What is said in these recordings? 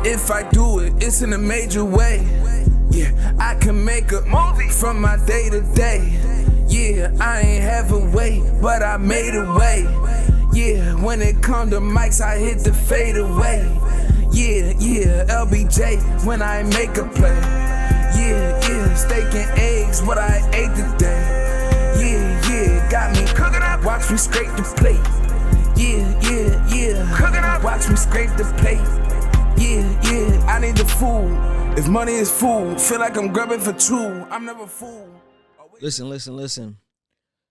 If I do it, it's in a major way. Yeah, I can make a movie from my day to day. Yeah, I ain't have a way, but I made a way. Yeah, when it come to mics, I hit the fade away. Yeah, LBJ when I make a play. Yeah, steak and eggs, what I ate today. Yeah, got me cooking up. Watch me scrape the plate. Yeah, cooking up. Watch me scrape the plate. Yeah, I need the food. If money is food, feel like I'm grubbing for two. I'm never fooled. Listen.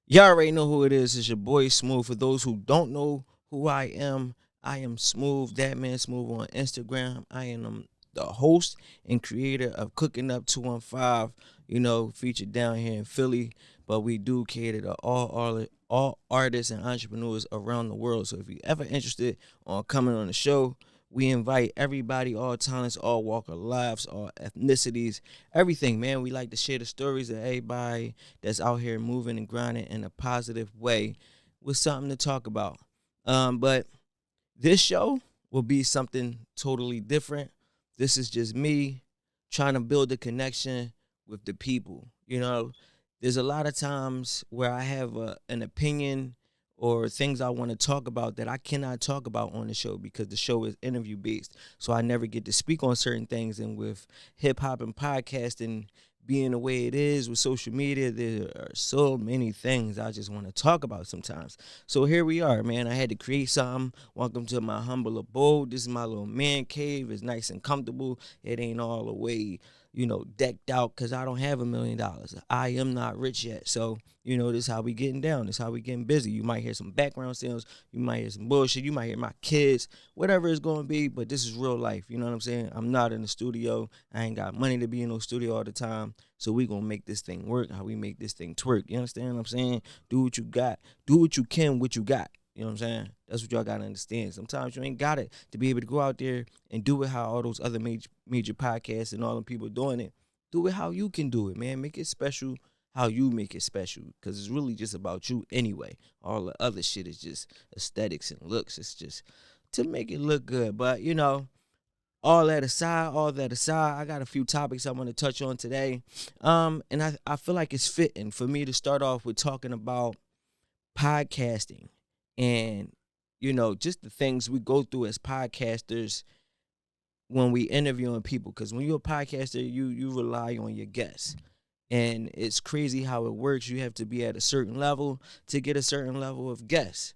Y'all already know who it is. It's your boy Smooth. For those who don't know who I am Smooth, that man Smooth on Instagram. I am the host and creator of Cooking Up 215, featured down here in Philly. But we do cater to all artists and entrepreneurs around the world. So if you're ever interested on coming on the show, we invite everybody, all talents, all walk of lives, all ethnicities, everything, man. We like to share the stories of everybody that's out here moving and grinding in a positive way with something to talk about. But this show will be something totally different. This is just me trying to build a connection with the people. There's a lot of times where I have an opinion or things I want to talk about that I cannot talk about on the show because the show is interview based. So I never get to speak on certain things. And with hip hop and podcasting being the way it is with social media, there are so many things I just want to talk about sometimes. So here we are, man. I had to create something. Welcome to my humble abode. This is my little man cave. It's nice and comfortable. It ain't all the way, decked out because I don't have $1 million. I am not rich yet. So, this is how we getting down. This is how we getting busy. You might hear some background sounds. You might hear some bullshit. You might hear my kids, whatever it's going to be. But this is real life. You know what I'm saying? I'm not in the studio. I ain't got money to be in no studio all the time. So we going to make this thing work, how we make this thing twerk. You understand what I'm saying? Do what you got. Do what you can, what you got. You know what I'm saying? That's what y'all got to understand. Sometimes you ain't got it to be able to go out there and do it how all those other major podcasts and all them people doing it. Do it how you can do it, man. Make it special how you make it special, because it's really just about you anyway. All the other shit is just aesthetics and looks. It's just to make it look good. But, all that aside, I got a few topics I want to touch on today. And I feel like it's fitting for me to start off with talking about podcasting and, just the things we go through as podcasters when we interviewing people. Because when you're a podcaster, you rely on your guests. And it's crazy how it works. You have to be at a certain level to get a certain level of guests.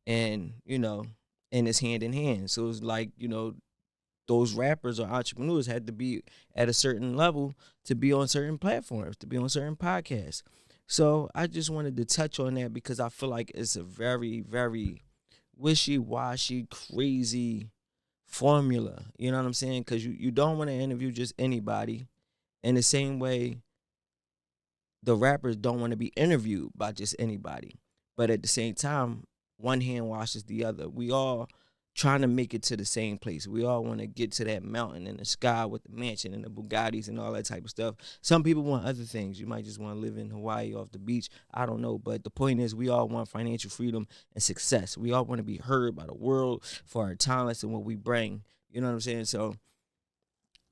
And, and it's hand in hand. So it's like, those rappers or entrepreneurs had to be at a certain level to be on certain platforms, to be on certain podcasts. So I just wanted to touch on that because I feel like it's a very, very wishy-washy, crazy formula. You know what I'm saying? Because you don't want to interview just anybody. In the same way, the rappers don't want to be interviewed by just anybody. But at the same time, one hand washes the other. We all trying to make it to the same place. We all want to get to that mountain in the sky with the mansion and the Bugattis and all that type of stuff. Some people want other things. You might just want to live in Hawaii off the beach. I don't know. But the point is, we all want financial freedom and success. We all want to be heard by the world for our talents and what we bring. You know what I'm saying? So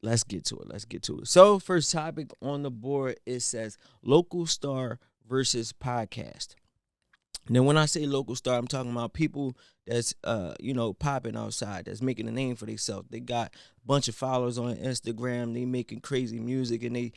let's get to it. So first topic on the board, it says local star versus podcast. Now, when I say local star, I'm talking about people that's, popping outside, that's making a name for themselves. They got a bunch of followers on Instagram. They making crazy music, and they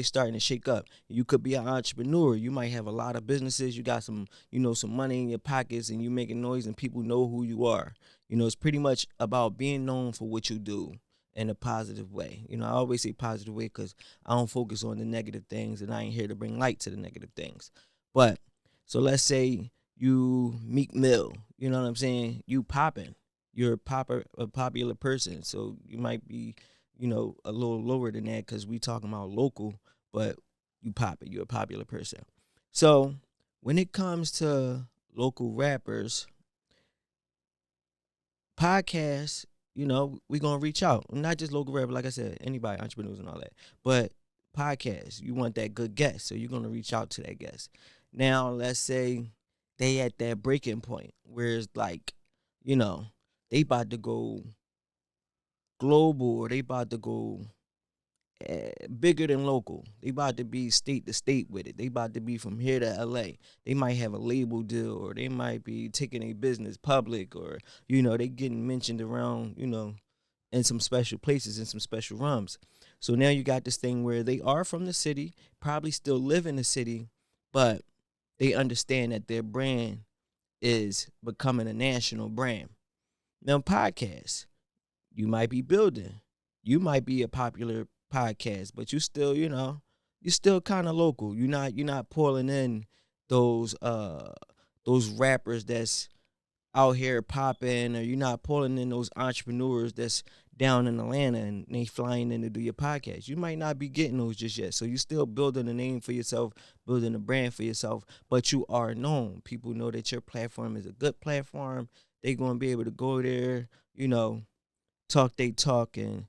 starting to shake up. You could be an entrepreneur. You might have a lot of businesses. You got some money in your pockets, and you making noise, and people know who you are. It's pretty much about being known for what you do in a positive way. I always say positive way because I don't focus on the negative things, and I ain't here to bring light to the negative things. But so let's say you Meek Mill, you know what I'm saying? You popping. You're a popular person. So you might be, a little lower than that because we talking about local, but you popping. You're a popular person. So when it comes to local rappers, podcasts, we're going to reach out. Not just local rappers, like I said, anybody, entrepreneurs and all that. But podcasts, you want that good guest, so you're going to reach out to that guest. Now, let's say they at that breaking point where it's like, they about to go global, or they about to go bigger than local. They about to be state to state with it. They about to be from here to LA. They might have a label deal, or they might be taking a business public, or they getting mentioned around, in some special places, in some special rums. So now you got this thing where they are from the city, probably still live in the city, but they understand that their brand is becoming a national brand. Now, podcasts, you might be building. You might be a popular podcast, but you still kind of local. You're not pulling in those those rappers that's out here popping, or you're not pulling in those entrepreneurs that's down in Atlanta and they flying in to do your podcast. You might not be getting those just yet. So you still building a name for yourself, building a brand for yourself, but you are known. People know that your platform is a good platform. They're gonna be able to go there, talk they talk and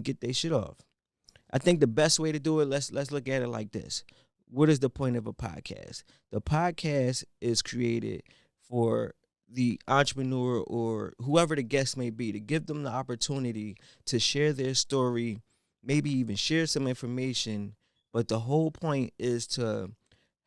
get their shit off. I think the best way to do it, let's look at it like this. What is the point of a podcast? The podcast is created for the entrepreneur or whoever the guest may be, to give them the opportunity to share their story, maybe even share some information. But the whole point is to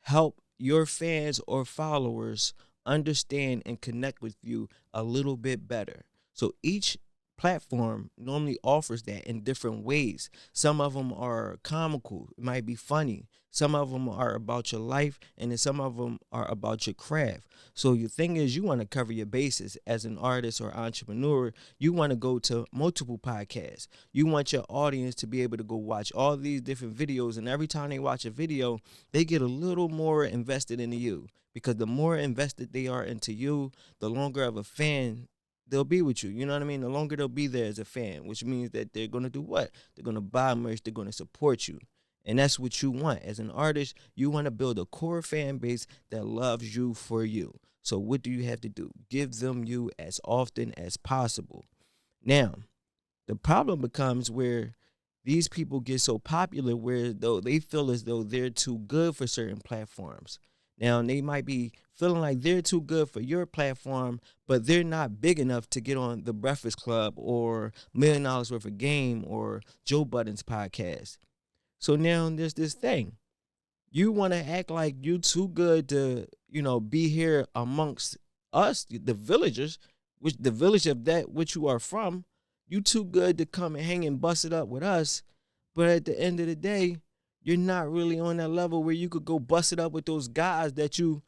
help your fans or followers understand and connect with you a little bit better. So each platform normally offers that in different ways. Some of them are comical, it might be funny. Some of them are about your life, and then some of them are about your craft. So your thing is, you want to cover your bases as an artist or entrepreneur. You want to go to multiple podcasts. You want your audience to be able to go watch all these different videos, and every time they watch a video, they get a little more invested into you, because the more invested they are into you, the longer of a fan they'll be with you. You know what I mean? The longer they'll be there as a fan, which means that they're going to do what? They're going to buy merch. They're going to support you. And that's what you want. As an artist, you want to build a core fan base that loves you for you. So what do you have to do? Give them you as often as possible. Now, the problem becomes where these people get so popular where though they feel as though they're too good for certain platforms. Now, they might be feeling like they're too good for your platform, but they're not big enough to get on the Breakfast Club or $1 million worth of game or Joe Budden's podcast. So now there's this thing. You want to act like you too good to, be here amongst us, the villagers, which the village of that which you are from. You too good to come and hang and bust it up with us. But at the end of the day, you're not really on that level where you could go bust it up with those guys that you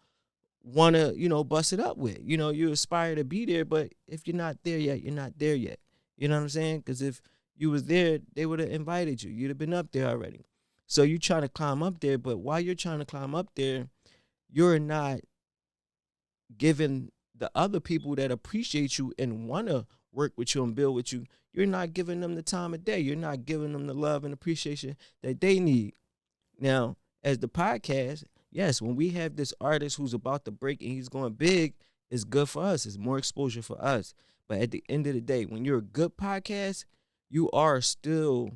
want to, bust it up with. You aspire to be there, but if you're not there yet, you're not there yet. You know what I'm saying? Because if you was there, they would have invited you. You'd have been up there already. So you're trying to climb up there, but while you're trying to climb up there, you're not giving the other people that appreciate you and want to work with you and build with you, you're not giving them the time of day. You're not giving them the love and appreciation that they need. Now, as the podcast, yes, when we have this artist who's about to break and he's going big, it's good for us. It's more exposure for us. But at the end of the day, when you're a good podcast, you are still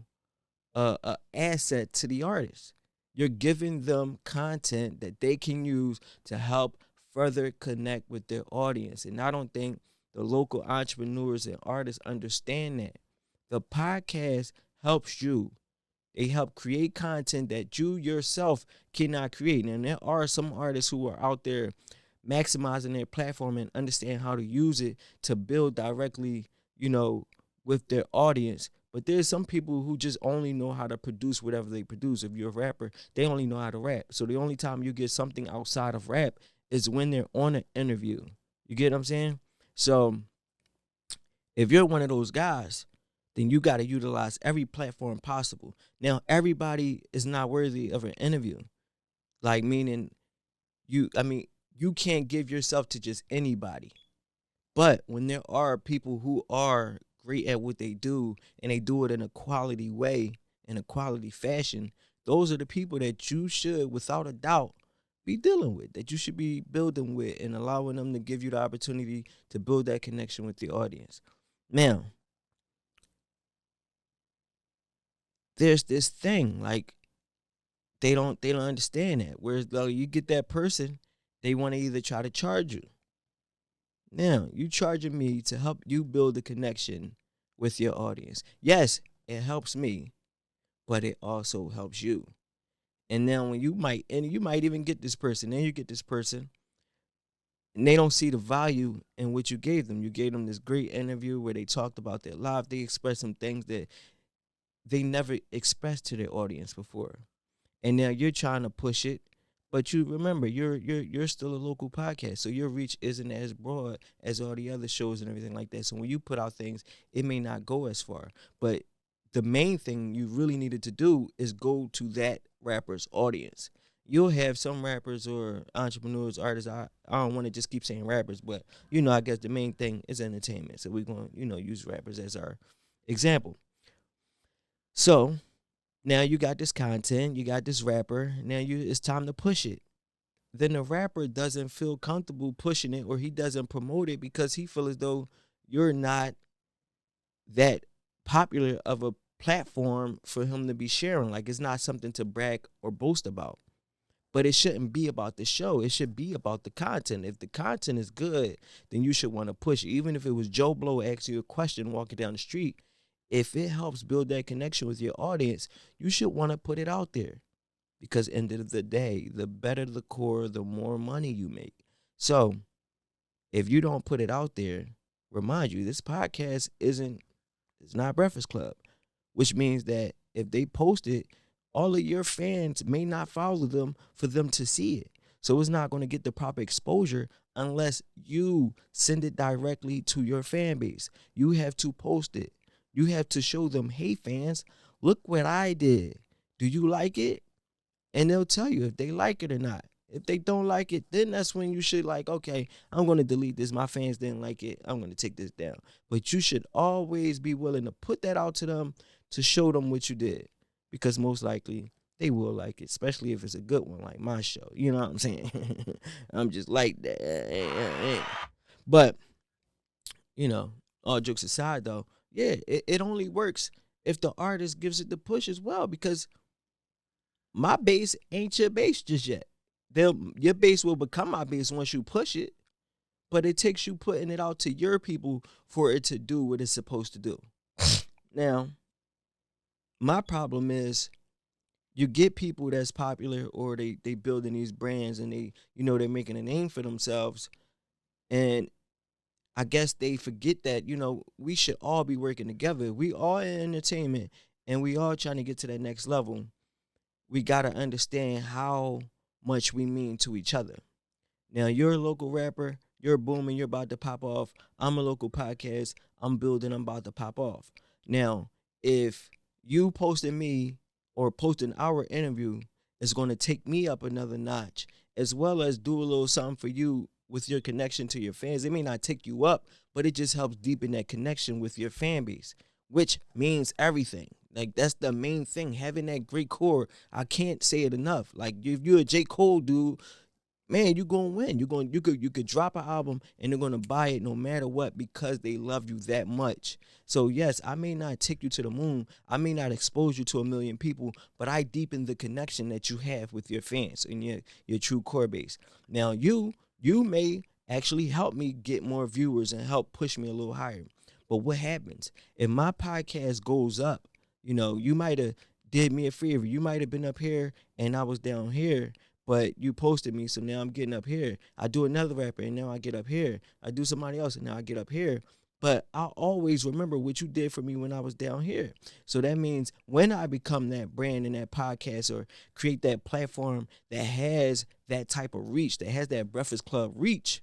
a asset to the artist. You're giving them content that they can use to help further connect with their audience. And I don't think the local entrepreneurs and artists understand that. The podcast helps you. They help create content that you yourself cannot create. And there are some artists who are out there maximizing their platform and understand how to use it to build directly, with their audience. But there's some people who just only know how to produce whatever they produce. If you're a rapper, they only know how to rap. So the only time you get something outside of rap is when they're on an interview. You get what I'm saying? So if you're one of those guys, then you got to utilize every platform possible. Now, everybody is not worthy of an interview. Like, meaning you can't give yourself to just anybody. But when there are people who are great at what they do and they do it in a quality way, in a quality fashion, those are the people that you should, without a doubt, be dealing with, that you should be building with and allowing them to give you the opportunity to build that connection with the audience. Now, there's this thing, like, they don't understand that. Whereas though you get that person, they want to either try to charge you. Now, you charging me to help you build a connection with your audience. Yes, it helps me, but it also helps you. And now when you might even get this person, then you get this person, and they don't see the value in what you gave them. You gave them this great interview where they talked about their life. They expressed some things that they never expressed to their audience before. And now you're trying to push it, but you remember you're still a local podcast, so your reach isn't as broad as all the other shows and everything like that. So when you put out things, it may not go as far. But the main thing you really needed to do is go to that rapper's audience. You'll have some rappers or entrepreneurs, artists. I don't want to just keep saying rappers, but I guess the main thing is entertainment. So we're going to use rappers as our example. So now you got this content, you got this rapper. Now it's time to push it. Then the rapper doesn't feel comfortable pushing it, or he doesn't promote it because he feels as though you're not that popular of a platform for him to be sharing. Like, it's not something to brag or boast about. But it shouldn't be about the show. It should be about the content. If the content is good, then you should want to push it. Even if it was Joe Blow asking you a question walking down the street, if it helps build that connection with your audience, you should want to put it out there. Because end of the day, the better the core, the more money you make. So if you don't put it out there, remind you, this podcast it's not Breakfast Club, which means that if they post it, all of your fans may not follow them for them to see it. So it's not going to get the proper exposure unless you send it directly to your fan base. You have to post it. You have to show them, hey, fans, look what I did. Do you like it? And they'll tell you if they like it or not. If they don't like it, then that's when you should okay, I'm going to delete this. My fans didn't like it. I'm going to take this down. But you should always be willing to put that out to them to show them what you did. Because most likely they will like it, especially if it's a good one like my show. You know what I'm saying? I'm just like that. But, all jokes aside, though, yeah, it only works if the artist gives it the push as well, because my base ain't your base just yet. Your base will become my base once you push it, but it takes you putting it out to your people for it to do what it's supposed to do. Now, my problem is you get people that's popular, or they building these brands, and they're making a name for themselves, and I guess they forget that we should all be working together. We all in entertainment, and we all trying to get to that next level. We gotta understand how much we mean to each other. Now, you're a local rapper, you're booming, you're about to pop off. I'm a local podcast, I'm building, I'm about to pop off. Now, if you posting me or posting our interview is going to take me up another notch, as well as do a little something for you with your connection to your fans. It may not take you up, but it just helps deepen that connection with your fan base, which means everything. Like, that's the main thing, having that great core. I can't say it enough. Like, if you're a J. Cole dude, man, you're gonna win. You could drop an album and they're gonna buy it no matter what, because they love you that much. So yes, I may not take you to the moon, I may not expose you to 1 million people, but I deepen the connection that you have with your fans and your true core base. Now you may actually help me get more viewers and help push me a little higher. But what happens if my podcast goes up? You might have did me a favor. You might have been up here and I was down here, but you posted me, so now I'm getting up here. I do another rapper, and now I get up here. I do somebody else, and now I get up here. But I'll always remember what you did for me when I was down here. So that means when I become that brand and that podcast, or create that platform that has that type of reach, that has that Breakfast Club reach,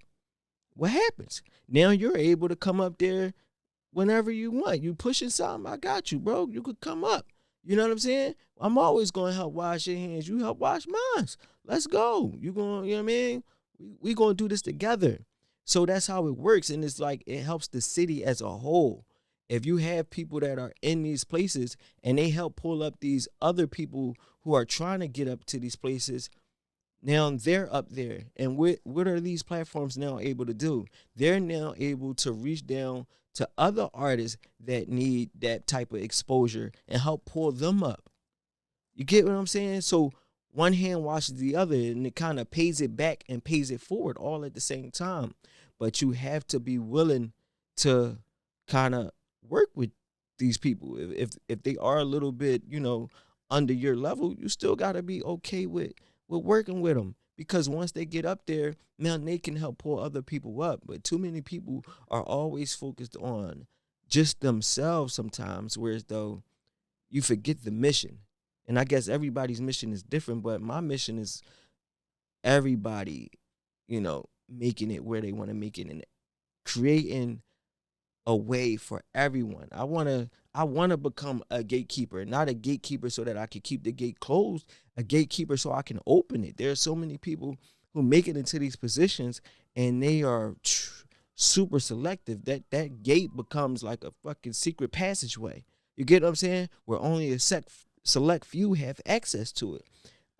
what happens? Now you're able to come up there whenever you want. You pushing something, I got you, bro. You could come up. You know what I'm saying? I'm always going to help wash your hands. You help wash mine. Let's go. You know what I mean? We going to do this together. So that's how it works. And it's like, it helps the city as a whole. If you have people that are in these places and they help pull up these other people who are trying to get up to these places, now they're up there. And what are these platforms now able to do? They're now able to reach down to other artists that need that type of exposure and help pull them up. You get what I'm saying? So one hand washes the other, and it kind of pays it back and pays it forward all at the same time. But you have to be willing to kind of work with these people. If they are a little bit, under your level, you still got to be okay with working with them, because once they get up there, now they can help pull other people up. But too many people are always focused on just themselves sometimes, whereas though you forget the mission. And I guess everybody's mission is different, but my mission is everybody, making it where they want to make it and creating a way for everyone. I want to become a gatekeeper, not a gatekeeper so that I can keep the gate closed, a gatekeeper so I can open it. There are so many people who make it into these positions and they are super selective that gate becomes like a fucking secret passageway. You get what I'm saying? Where only a select few have access to it.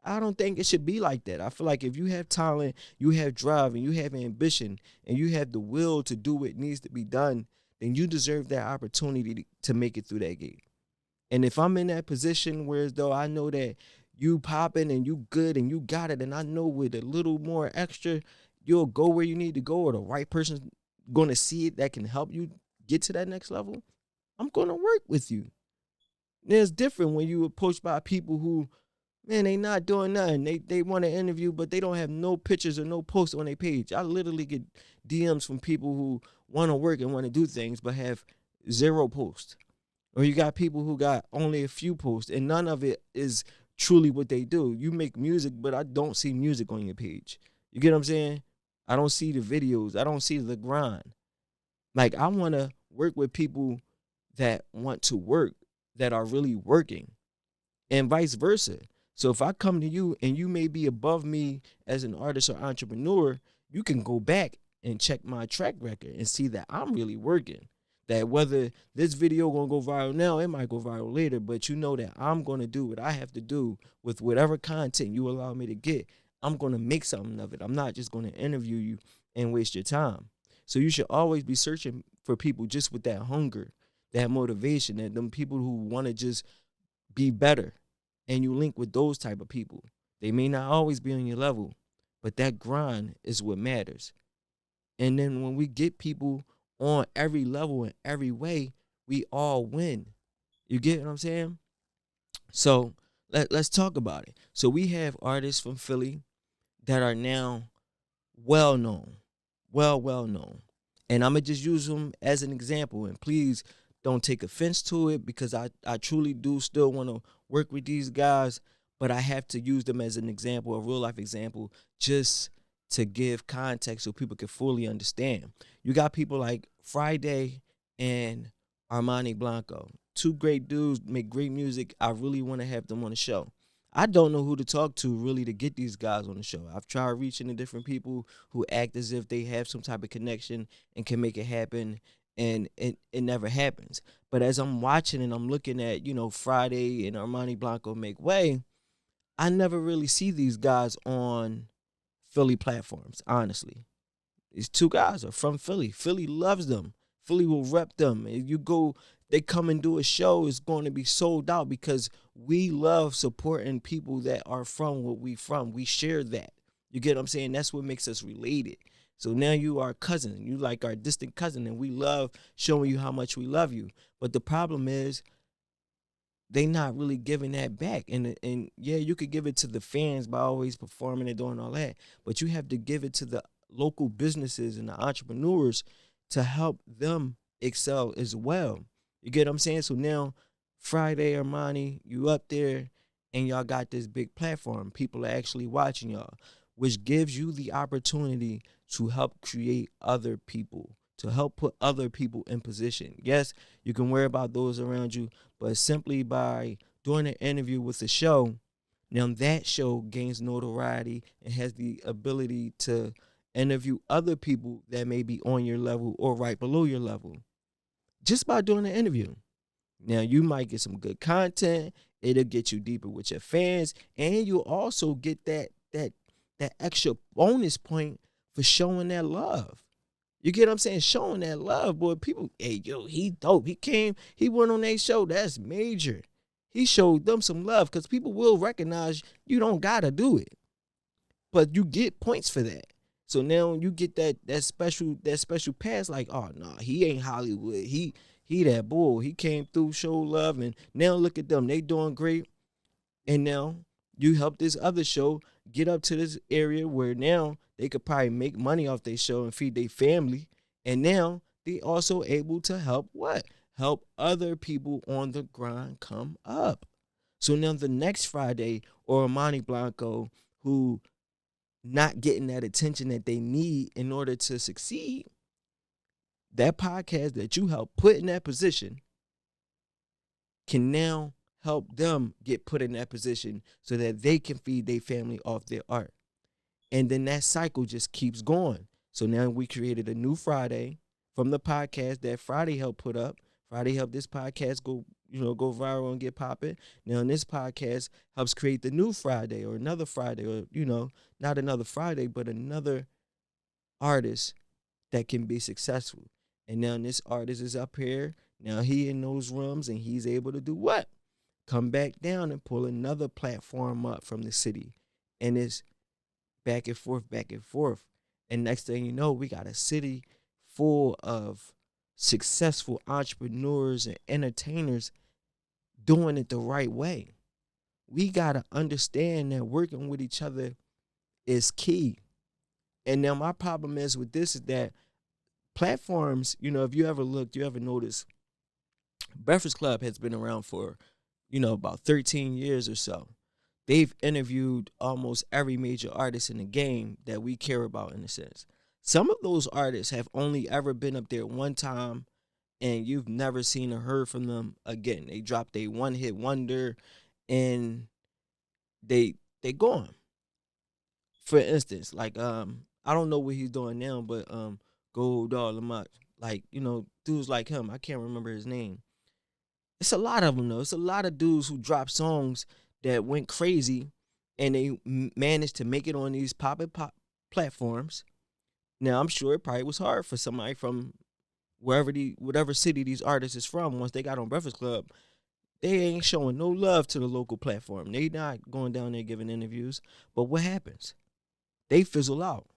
I don't think it should be like that. I feel like if you have talent, you have drive, and you have ambition, and you have the will to do what needs to be done, then you deserve that opportunity to make it through that gate. And if I'm in that position where as though I know that you popping and you good and you got it, and I know with a little more extra, you'll go where you need to go, or the right person's going to see it that can help you get to that next level, I'm going to work with you. It's different when you approached by people who, man, they not doing nothing. They want to interview, but they don't have no pictures or no posts on their page. I literally get DMs from people who want to work and want to do things, but have zero posts. Or you got people who got only a few posts, and none of it is truly what they do. You make music, but I don't see music on your page. You get what I'm saying? I don't see the videos. I don't see the grind. Like, I want to work with people that want to work, that are really working, and vice versa. So if I come to you and you may be above me as an artist or entrepreneur, you can go back and check my track record and see that I'm really working. That whether this video gonna go viral now, it might go viral later, but you know that I'm gonna do what I have to do with whatever content you allow me to get. I'm gonna make something of it. I'm not just gonna interview you and waste your time. So you should always be searching for people just with that hunger, that motivation, that them people who want to just be better. And you link with those type of people. They may not always be on your level, but that grind is what matters. And then when we get people on every level in every way, we all win. You get what I'm saying? So let's talk about it. So we have artists from Philly that are now well known, well known. And I'm going to just use them as an example. And please don't take offense to it, because I truly do still want to work with these guys, but I have to use them as an example, a real life example, just to give context so people can fully understand. You got people like Friday and Armani Blanco. Two great dudes, make great music. I really want to have them on the show. I don't know who to talk to really to get these guys on the show. I've tried reaching to different people who act as if they have some type of connection and can make it happen, and it never happens. But as I'm watching and I'm looking at, Friday and Armani Blanco make way, I never really see these guys on Philly platforms, honestly. These two guys are from Philly. Philly loves them. Philly will rep them. If you go, they come and do a show, it's going to be sold out, because we love supporting people that are from what we from. We share that. You get what I'm saying? That's what makes us related. So now you are a cousin. You like our distant cousin, and we love showing you how much we love you. But the problem is they not really giving that back. And yeah, you could give it to the fans by always performing and doing all that, but you have to give it to the local businesses and the entrepreneurs to help them excel as well. You get what I'm saying? So now Friday, Armani, you up there and y'all got this big platform. People are actually watching y'all, which gives you the opportunity to help create other people, to help put other people in position. Yes, you can worry about those around you, but simply by doing an interview with the show, now that show gains notoriety and has the ability to interview other people that may be on your level or right below your level just by doing an interview. Now, you might get some good content. It'll get you deeper with your fans, and you'll also get that extra bonus point for showing that love. You get what I'm saying? Showing that love, boy. People, hey, yo, he dope. He came, he went on their show. That's major. He showed them some love, because people will recognize you don't gotta do it, but you get points for that. So now you get that special pass. Like, oh no, he ain't Hollywood. he that bull. He came through, showed love, and now look at them. They doing great. And now you help this other show get up to this area where now they could probably make money off their show and feed their family. And now they also able to help what? Help other people on the grind come up. So now the next Friday, or Amani Blanco, who not getting that attention that they need in order to succeed, that podcast that you help put in that position can now help them get put in that position so that they can feed their family off their art. And then that cycle just keeps going. So now we created a new Friday from the podcast that Friday helped put up. Friday helped this podcast go viral and get popping. Now this podcast helps create the new Friday or another Friday, or, not another Friday, but another artist that can be successful. And now this artist is up here. Now he in those rooms and he's able to do what? Come back down and pull another platform up from the city. And it's back and forth, back and forth. And next thing you know, we got a city full of successful entrepreneurs and entertainers doing it the right way. We got to understand that working with each other is key. And now my problem is with this is that platforms, if you ever looked, you ever noticed, Breakfast Club has been around for, about 13 years or so. They've interviewed almost every major artist in the game that we care about, in a sense. Some of those artists have only ever been up there one time, and you've never seen or heard from them again. They dropped a one-hit wonder, and they gone. For instance, like I don't know what he's doing now, but Gold Dog Lamont, like dudes like him, I can't remember his name. It's a lot of them though. It's a lot of dudes who drop songs that went crazy, and they managed to make it on these pop platforms. Now I'm sure it probably was hard for somebody from whatever city these artists is from. Once they got on Breakfast Club, they ain't showing no love to the local platform. They not going down there giving interviews. But what happens? They fizzle out.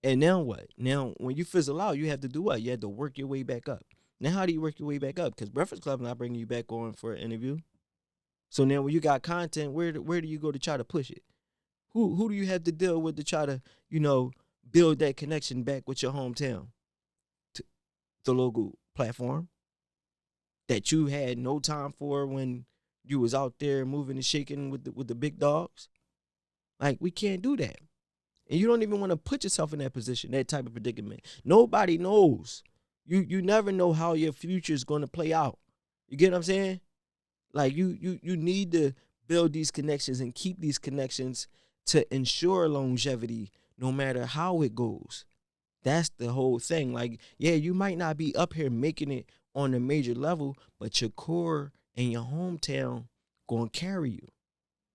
And now what? Now, when you fizzle out, you have to do what? You have to work your way back up. Now, how do you work your way back up? Because Breakfast Club not bringing you back on for an interview. So now when you got content, where do you go to try to push it? Who do you have to deal with to try to, build that connection back with your hometown? The local platform that you had no time for when you was out there moving and shaking with the big dogs. Like, we can't do that. And you don't even want to put yourself in that position, that type of predicament. Nobody knows. You never know how your future is going to play out. You get what I'm saying? Like, you need to build these connections and keep these connections to ensure longevity no matter how it goes. That's the whole thing. Like, yeah, you might not be up here making it on a major level, but your core and your hometown going to carry you.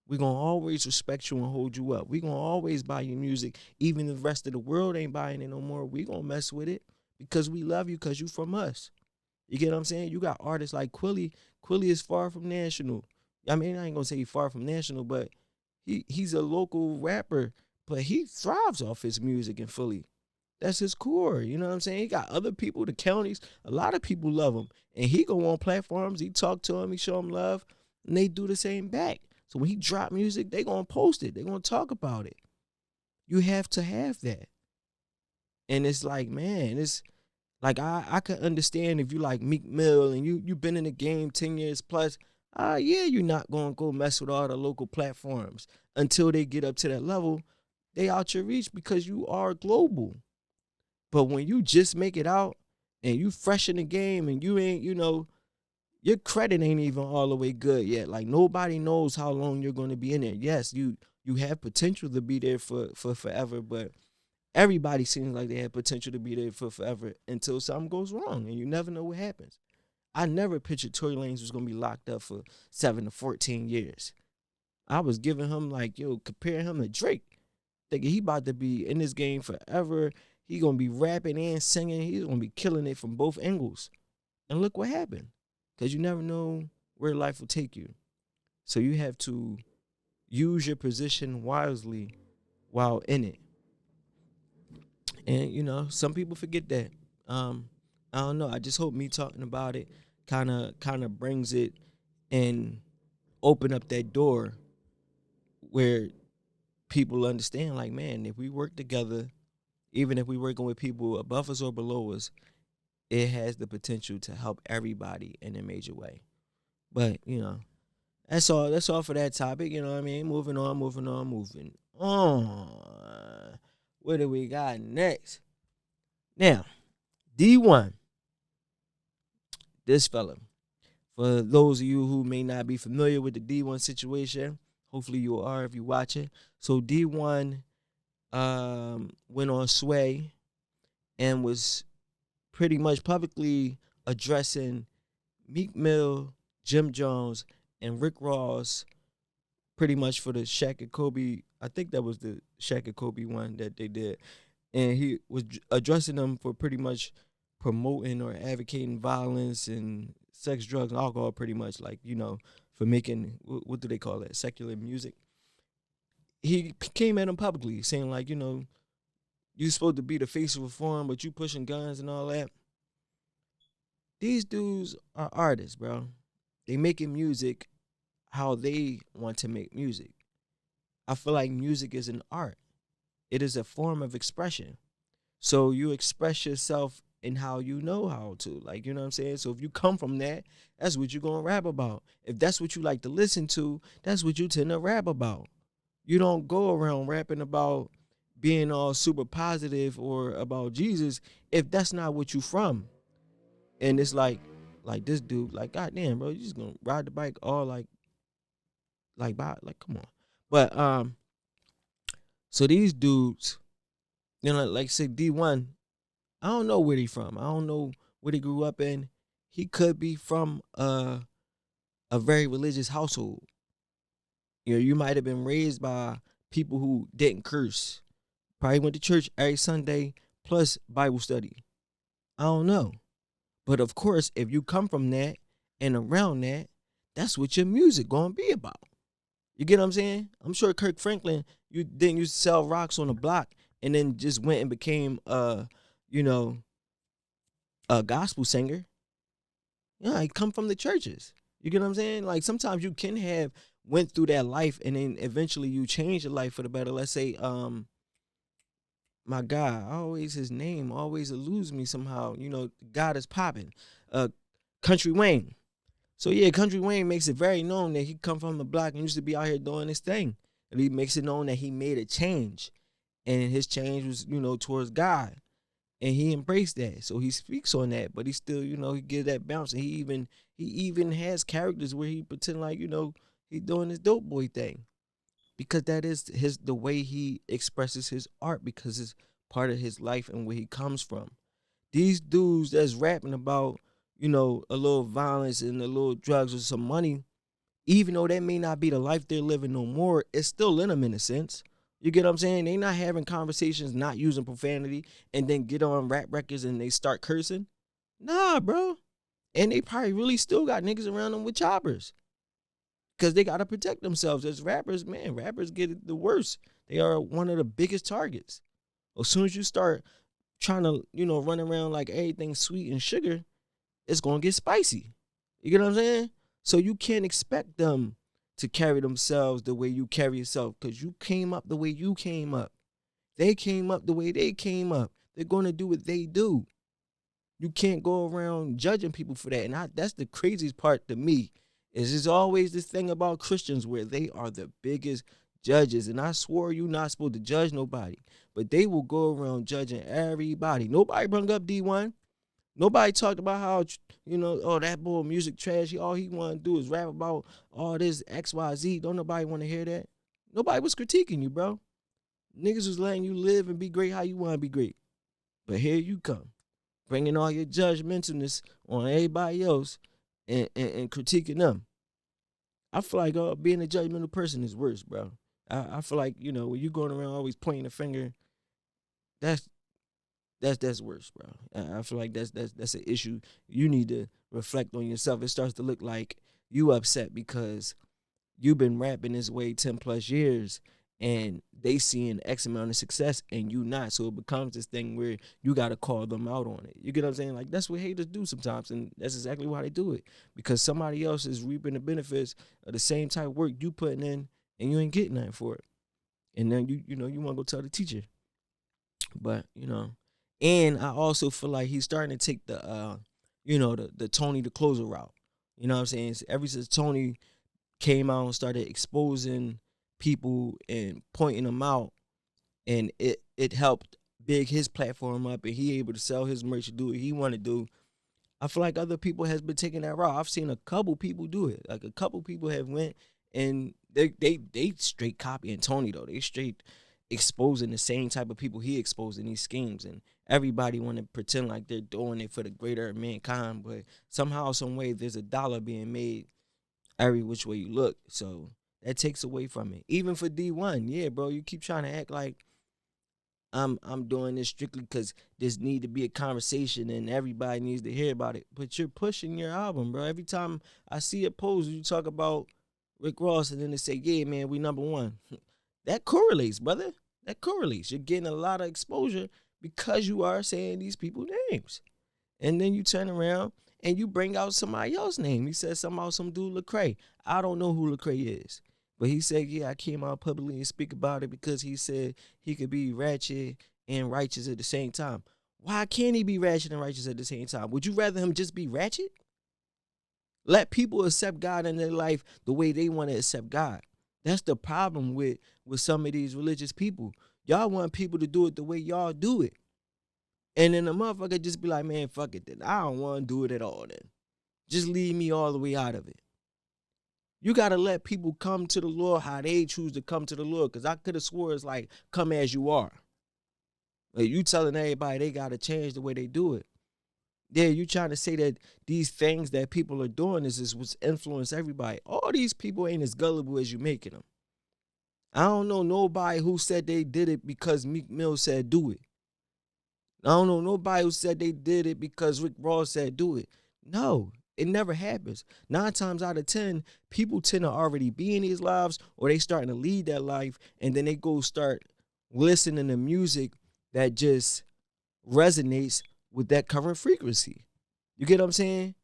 We're going to always respect you and hold you up. We're going to always buy your music. Even if the rest of the world ain't buying it no more, we going to mess with it because we love you because you from us. You get what I'm saying? You got artists like Quilly. Quilly is far from national. I mean, I ain't going to say he's far from national, but he's a local rapper, but he thrives off his music in Philly. That's his core. You know what I'm saying? He got other people, the counties. A lot of people love him. And he go on platforms. He talk to him. He show him love. And they do the same back. So when he drop music, they going to post it. They going to talk about it. You have to have that. And it's like, man, it's like I could understand if you like Meek Mill and you been in the game 10 years plus. Yeah, you're not going to go mess with all the local platforms until they get up to that level. They out your reach because you are global. But when you just make it out and you fresh in the game and you ain't, your credit ain't even all the way good yet. Like, nobody knows how long you're going to be in there. Yes, you have potential to be there for forever, but everybody seems like they have potential to be there for forever until something goes wrong, and you never know what happens. I never pictured Tory Lanez was going to be locked up for 7 to 14 years. I was giving him, comparing him to Drake. Thinking he about to be in this game forever. He going to be rapping and singing. He's going to be killing it from both angles. And look what happened. Because you never know where life will take you. So you have to use your position wisely while in it. And, some people forget that. I don't know. I just hope me talking about it kind of brings it and open up that door where people understand, like, man, if we work together, even if we working with people above us or below us, it has the potential to help everybody in a major way. But that's all. That's all for that topic. You know what I mean? Moving on, moving on, moving on. What do we got next? Now, D1, this fella. For those of you who may not be familiar with the D1 situation, hopefully you are if you watch it. So D1 went on Sway and was pretty much publicly addressing Meek Mill, Jim Jones, and Rick Ross pretty much for the Shaq and Kobe. I think that was the Shaq and Kobe one that they did. And he was addressing them for pretty much promoting or advocating violence and sex, drugs, and alcohol, pretty much, like, for making, what do they call that, secular music. He came at him publicly saying, like, you supposed to be the face of reform, but you pushing guns and all that. These dudes are artists, bro. They making music how they want to make music. I feel like music is an art. It is a form of expression. So you express yourself in how you know how to. Like, you know what I'm saying? So if you come from that, that's what you're going to rap about. If that's what you like to listen to, that's what you tend to rap about. You don't go around rapping about being all super positive or about Jesus if that's not what you from. And it's like this dude, like, goddamn, bro, you just gonna ride the bike all like come on. But so these dudes, like say D1, I don't know where he from. I don't know what he grew up in. He could be from a very religious household. You might have been raised by people who didn't curse. Probably went to church every Sunday plus Bible study. I don't know. But of course, if you come from that and around that, that's what your music gonna be about. You get what I'm saying? I'm sure Kirk Franklin, you didn't used to sell rocks on the block and then just went and became you know, a gospel singer. Yeah, he come from the churches. You get what I'm saying? Like sometimes you can have went through that life and then eventually you change your life for the better. Let's say, my guy, always his name always eludes me somehow. God is popping. Country Wayne. So yeah, Country Wayne makes it very known that he come from the block and used to be out here doing his thing. And he makes it known that he made a change. And his change was, towards God. And he embraced that. So he speaks on that, but he still, he gives that bounce. And he even has characters where he pretend like, he doing his dope boy thing. Because that is the way he expresses his art, because it's part of his life and where he comes from. These dudes that's rapping about, a little violence and a little drugs or some money, even though that may not be the life they're living no more, it's still in them in a sense. You get what I'm saying? They not having conversations, not using profanity, and then get on rap records and they start cursing. Nah, bro. And they probably really still got niggas around them with choppers. Because they got to protect themselves. As rappers, man, rappers get it the worst. They are one of the biggest targets. As soon as you start trying to, run around like everything's sweet and sugar, it's going to get spicy. You get what I'm saying? So you can't expect them to carry themselves the way you carry yourself, because you came up the way you came up. They came up the way they came up. They're going to do what they do. You can't go around judging people for that. And that's the craziest part to me, is there's always this thing about Christians where they are the biggest judges. And I swore you're not supposed to judge nobody. But they will go around judging everybody. Nobody brought up D1. Nobody talked about how, oh, that boy music trash. All he want to do is rap about all this XYZ. Don't nobody want to hear that. Nobody was critiquing you, bro. Niggas was letting you live and be great how you want to be great. But here you come, bringing all your judgmentalness on everybody else and critiquing them. I feel like being a judgmental person is worse, bro. I feel like, when you going around always pointing a finger, that's worse, bro. I feel like that's an issue. You need to reflect on yourself. It starts to look like you upset because you've been rapping this way 10 plus years and they seeing X amount of success and you not. So it becomes this thing where you got to call them out on it. You get what I'm saying? Like, that's what haters do sometimes, and that's exactly why they do it, because somebody else is reaping the benefits of the same type of work you putting in, and you ain't getting nothing for it. And then you want to go tell the teacher. But and I also feel like he's starting to take the Tony the Closer route. You know what I'm saying? Ever since Tony came out and started exposing people and pointing them out, and it helped big his platform up, and he able to sell his merch, do what he want to do. I feel like other people has been taking that route. I've seen a couple people do it. Like, a couple people have went and they straight copying Tony though. They straight exposing the same type of people he exposed in these schemes, and everybody want to pretend like they're doing it for the greater mankind, but somehow, some way, there's a dollar being made every which way you look. So that takes away from it. Even for D1, yeah, bro, you keep trying to act like I'm doing this strictly because there's need to be a conversation and everybody needs to hear about it. But you're pushing your album, bro. Every time I see a post, you talk about Rick Ross, and then they say, yeah, man, we number one. That correlates, brother. That correlates. You're getting a lot of exposure because you are saying these people's names. And then you turn around and you bring out somebody else's name. He said something about some dude, Lecrae. I don't know who Lecrae is. But he said, yeah, I came out publicly and speak about it because he said he could be ratchet and righteous at the same time. Why can't he be ratchet and righteous at the same time? Would you rather him just be ratchet? Let people accept God in their life the way they want to accept God. That's the problem with some of these religious people. Y'all want people to do it the way y'all do it. And then the motherfucker just be like, man, fuck it then. I don't want to do it at all then. Just leave me all the way out of it. You got to let people come to the Lord how they choose to come to the Lord. Because I could have swore it's like, come as you are. Like, you telling everybody they got to change the way they do it. Yeah, you trying to say that these things that people are doing is what's influence everybody. All these people ain't as gullible as you making them. I don't know nobody who said they did it because Meek Mill said do it. I don't know nobody who said they did it because Rick Ross said do it. No, it never happens. 9 times out of 10, people tend to already be in these lives, or they starting to lead that life, and then they go start listening to music that just resonates with that current frequency. You get what I'm saying?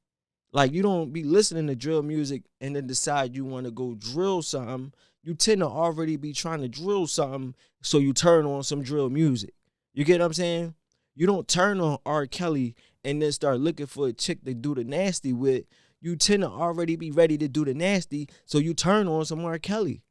Like, you don't be listening to drill music and then decide you want to go drill something. You tend to already be trying to drill something, so you turn on some drill music. You get what I'm saying? You don't turn on R. Kelly and then start looking for a chick to do the nasty with. You tend to already be ready to do the nasty, so you turn on some R. Kelly.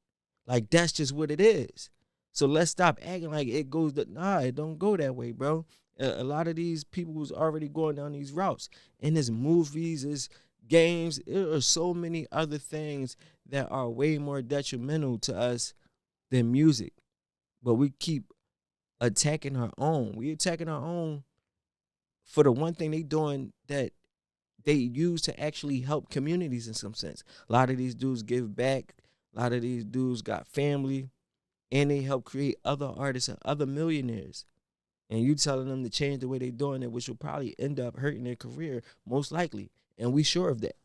Like, that's just what it is. So let's stop acting like it goes nah, it don't go that way, bro. A lot of these people was already going down these routes. And there's movies, there's games, there are so many other things that are way more detrimental to us than music. But we keep attacking our own. We attacking our own for the one thing they doing that they use to actually help communities in some sense. A lot of these dudes give back. A lot of these dudes got family, and they help create other artists and other millionaires. And you telling them to change the way they doing it, which will probably end up hurting their career, most likely. And we sure of that.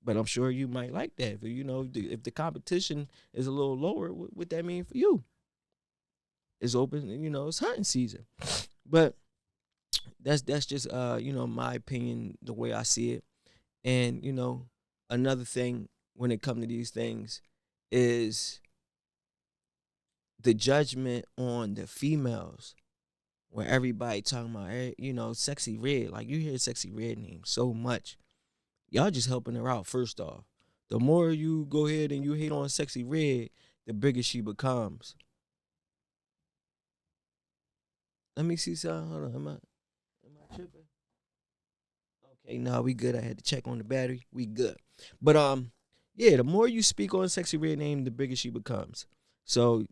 But I'm sure you might like that. If the competition is a little lower, what that mean for you? It's open, it's hunting season. But that's just my opinion, the way I see it. And another thing when it comes to these things is the judgment on the females, where everybody talking about Sexxy Red. Like, you hear Sexxy Red name so much, y'all just helping her out. First off, the more you go ahead and you hate on Sexxy Red, the bigger she becomes. Let me see something. Hold on. Am I tripping? Okay, no, we good. I had to check on the battery. We good. But yeah, the more you speak on Sexxy Red name, the bigger she becomes. So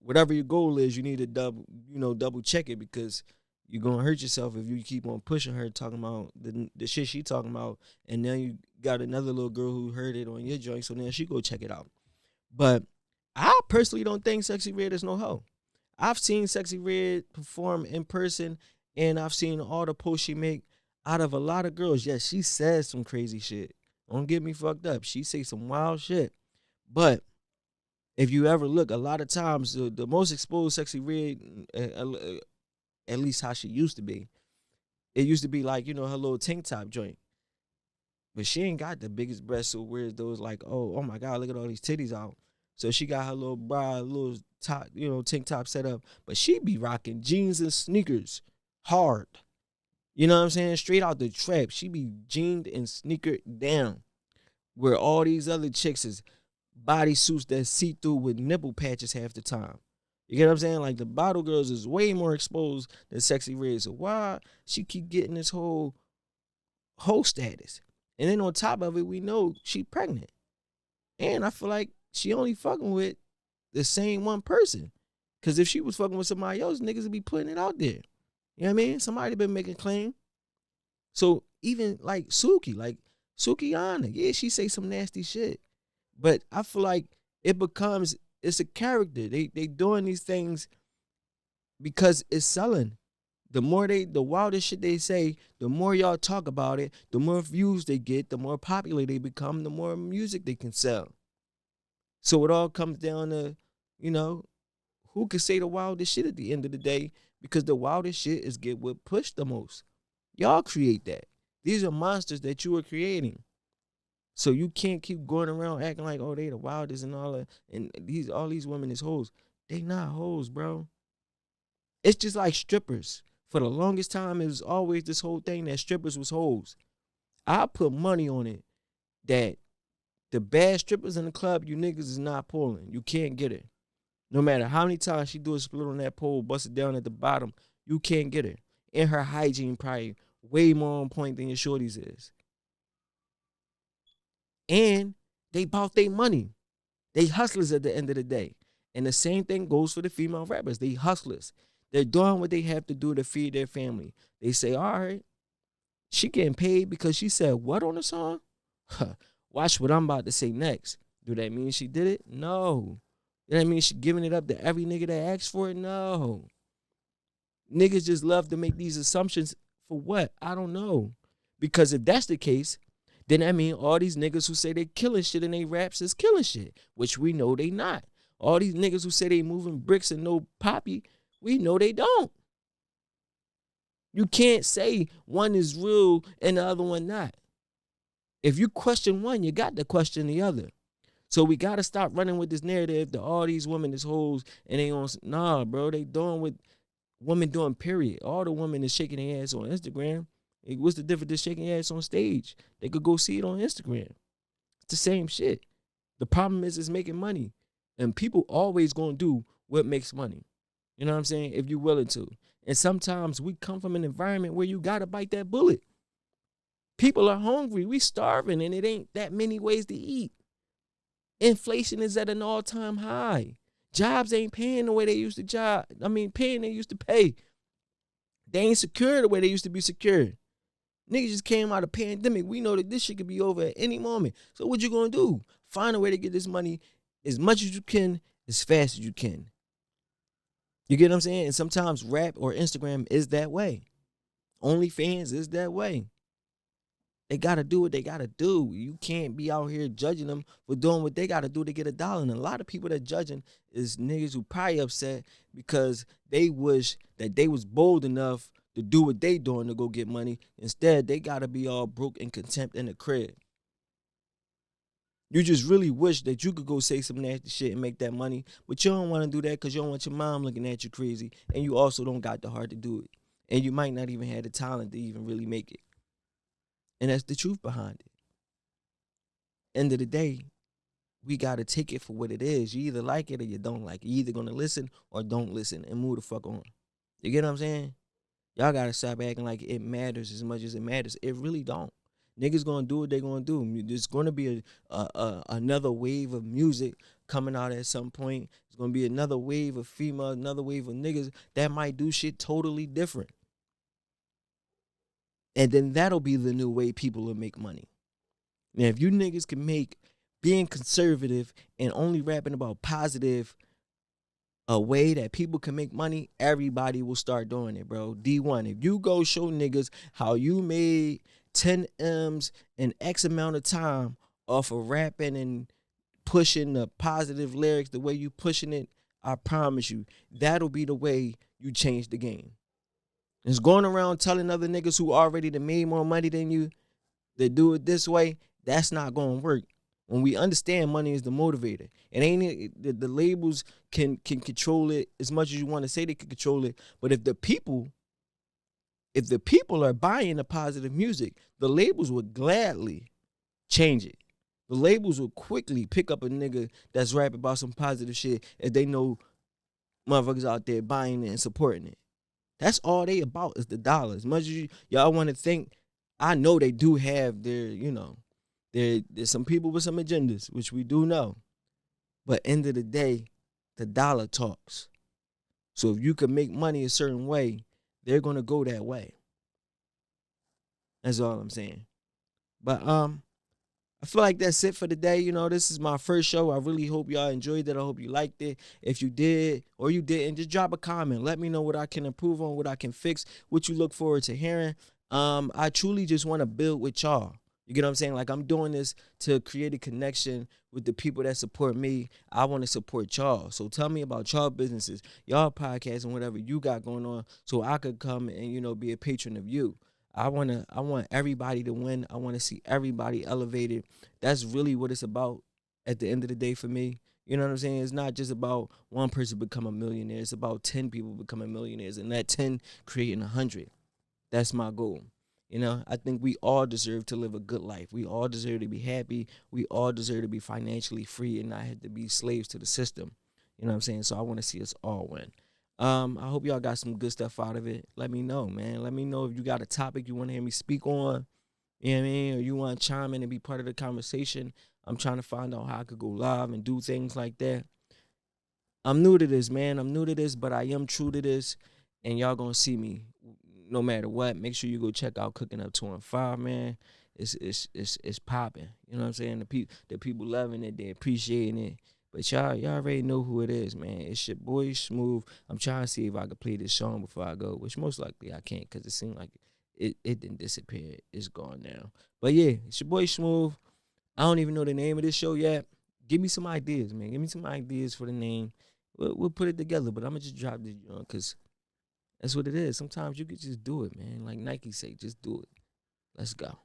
whatever your goal is, you need to double check it, because you're gonna hurt yourself if you keep on pushing her, talking about the shit she talking about, and then you got another little girl who heard it on your joint, so then she go check it out. But I personally don't think Sexxy Red is no hoe. I've seen Sexxy Red perform in person, and I've seen all the posts she make. Out of a lot of girls, yes, she says some crazy shit. Don't get me fucked up. She say some wild shit. But If you ever look, a lot of times the most exposed Sexy Red, at least how she used to be, it used to be like, you know, her little tank top joint. But she ain't got the biggest breasts, so where's those like, oh my God, look at all these titties out. So she got her little bra, little top, you know, tank top set up. But she be rocking jeans and sneakers hard. You know what I'm saying? Straight out the trap. She be jeaned and sneakered down. Where all these other chicks is bodysuits that see through with nipple patches half the time. You get what I'm saying? Like the bottle girls is way more exposed than Sexy Red. So why she keep getting this whole status? And then on top of it, we know she pregnant. And I feel like she only fucking with the same one person. Cause if she was fucking with somebody else, niggas would be putting it out there. You know what I mean? Somebody been making claim. So even like Sukiyana, yeah, she say some nasty shit. But I feel like it's a character. They doing these things because it's selling. The wildest shit they say, the more y'all talk about it, the more views they get, the more popular they become, the more music they can sell. So it all comes down to, you know, who can say the wildest shit at the end of the day, because the wildest shit is get what pushed the most. Y'all create that. These are monsters that you are creating. So you can't keep going around acting like, oh, they the wildest and all that, and all these women is hoes. They not hoes, bro. It's just like strippers. For the longest time, it was always this whole thing that strippers was hoes. I put money on it that the bad strippers in the club, you niggas is not pulling. You can't get her. No matter how many times she do a split on that pole, bust it down at the bottom, you can't get her. And her hygiene probably way more on point than your shorties is. And they bought their money. They hustlers at the end of the day. And the same thing goes for the female rappers. They hustlers. They're doing what they have to do to feed their family. They say, all right, she getting paid because she said what on the song? Watch what I'm about to say next. Do that mean she did it? No. Does that mean she giving it up to every nigga that asks for it? No. Niggas just love to make these assumptions for what? I don't know. Because if that's the case, then that mean all these niggas who say they killing shit in they raps is killing shit, which we know they not. All these niggas who say they moving bricks and no poppy, we know they don't. You can't say one is real and the other one not. If you question one, you got to question the other. So we got to stop running with this narrative that all these women is hoes and they on, nah, bro, they doing what women doing, period. All the women is shaking their ass on Instagram. What's the difference than shaking your ass on stage? They could go see it on Instagram. It's the same shit. The problem is it's making money. And people always gonna do what makes money. You know what I'm saying? If you're willing to. And sometimes we come from an environment where you gotta bite that bullet. People are hungry. We starving and it ain't that many ways to eat. Inflation is at an all-time high. Jobs ain't paying the way they used to paying they used to pay. They ain't secure the way they used to be secure. Niggas just came out of pandemic. We know that this shit could be over at any moment. So what you gonna do? Find a way to get this money as much as you can, as fast as you can. You get what I'm saying? And sometimes rap or Instagram is that way. OnlyFans is that way. They gotta do what they gotta do. You can't be out here judging them for doing what they gotta do to get $1. And a lot of people that judging is niggas who probably upset because they wish that they was bold enough to do what they doing to go get money. Instead, they gotta be all broke and contempt in the crib. You just really wish that you could go say some nasty shit and make that money, but you don't want to do that because you don't want your mom looking at you crazy, and you also don't got the heart to do it. And you might not even have the talent to even really make it. And that's the truth behind it. End of the day, we got to take it for what it is. You either like it or you don't like it. You either going to listen or don't listen and move the fuck on. You get what I'm saying? Y'all got to stop acting like it matters as much as it matters. It really don't. Niggas gonna do what they gonna do. There's gonna be another wave of music coming out at some point. There's gonna be another wave of female, another wave of niggas that might do shit totally different. And then that'll be the new way people will make money. Now, if you niggas can make being conservative and only rapping about positive a way that people can make money, everybody will start doing it, bro. D1, if you go show niggas how you made 10 M's in X amount of time off of rapping and pushing the positive lyrics, the way you pushing it, I promise you, that'll be the way you change the game. It's going around telling other niggas who already done made more money than you to do it this way, that's not going to work. When we understand money is the motivator, and the labels can control it as much as you want to say they can control it. But if the people are buying the positive music, the labels would gladly change it. The labels will quickly pick up a nigga that's rapping about some positive shit if they know motherfuckers out there buying it and supporting it. That's all they about is the dollar. As much as y'all want to think, I know they do have their, there's some people with some agendas, which we do know. But end of the day, the dollar talks. So if you can make money a certain way, they're going to go that way. That's all I'm saying. But I feel like that's it for today. This is my first show. I really hope y'all enjoyed it. I hope you liked it. If you did or you didn't, just drop a comment. Let me know what I can improve on, what I can fix, what you look forward to hearing. I truly just want to build with y'all. You get what I'm saying? Like, I'm doing this to create a connection with the people that support me. I want to support y'all. So tell me about y'all businesses, y'all podcasts, and whatever you got going on so I could come and, be a patron of you. I want everybody to win. I want to see everybody elevated. That's really what it's about at the end of the day for me. You know what I'm saying? It's not just about one person becoming a millionaire. It's about 10 people becoming millionaires, and that 10 creating 100. That's my goal. I think we all deserve to live a good life. We all deserve to be happy. We all deserve to be financially free and not have to be slaves to the system. You know what I'm saying? So I want to see us all win. I hope y'all got some good stuff out of it. Let me know, man. Let me know if you got a topic you want to hear me speak on. You know what I mean? Or you want to chime in and be part of the conversation. I'm trying to find out how I could go live and do things like that. I'm new to this, man. I'm new to this, but I am true to this. And y'all going to see me no matter what. Make sure you go check out Cooking Up 2 and 5, man. It's popping. You know what I'm saying? The people loving it. They appreciating it. But y'all already know who it is, man. It's your boy Smooth. I'm trying to see if I can play this song before I go, which most likely I can't because it seemed like it didn't disappear. It's gone now. But yeah, it's your boy Smooth. I don't even know the name of this show yet. Give me some ideas, man. Give me some ideas for the name. We'll put it together, but I'm going to just drop this because that's what it is. Sometimes you can just do it, man. Like Nike say, just do it. Let's go.